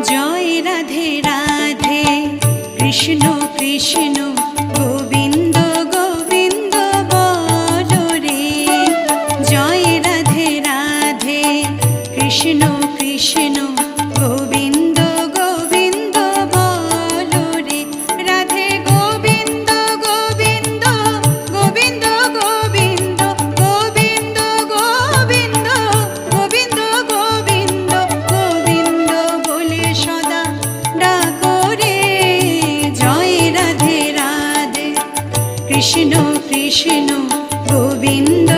জয় রাধে রাধে কৃষ্ণ কৃষ্ণ গোবিন্দ গোবিন্দ বলো রে। জয় রাধে রাধে কৃষ্ণ কৃষ্ণ গোবিন্দ গোবিন্দ বলো রে। রাধে গোবিন্দ গোবিন্দ গোবিন্দ গোবিন্দ গোবিন্দ গোবিন্দ গোবিন্দ গোবিন্দ গোবিন্দ বলে সদা ডাকো রে। জয় রাধে রাধে কৃষ্ণ কৃষ্ণ গোবিন্দ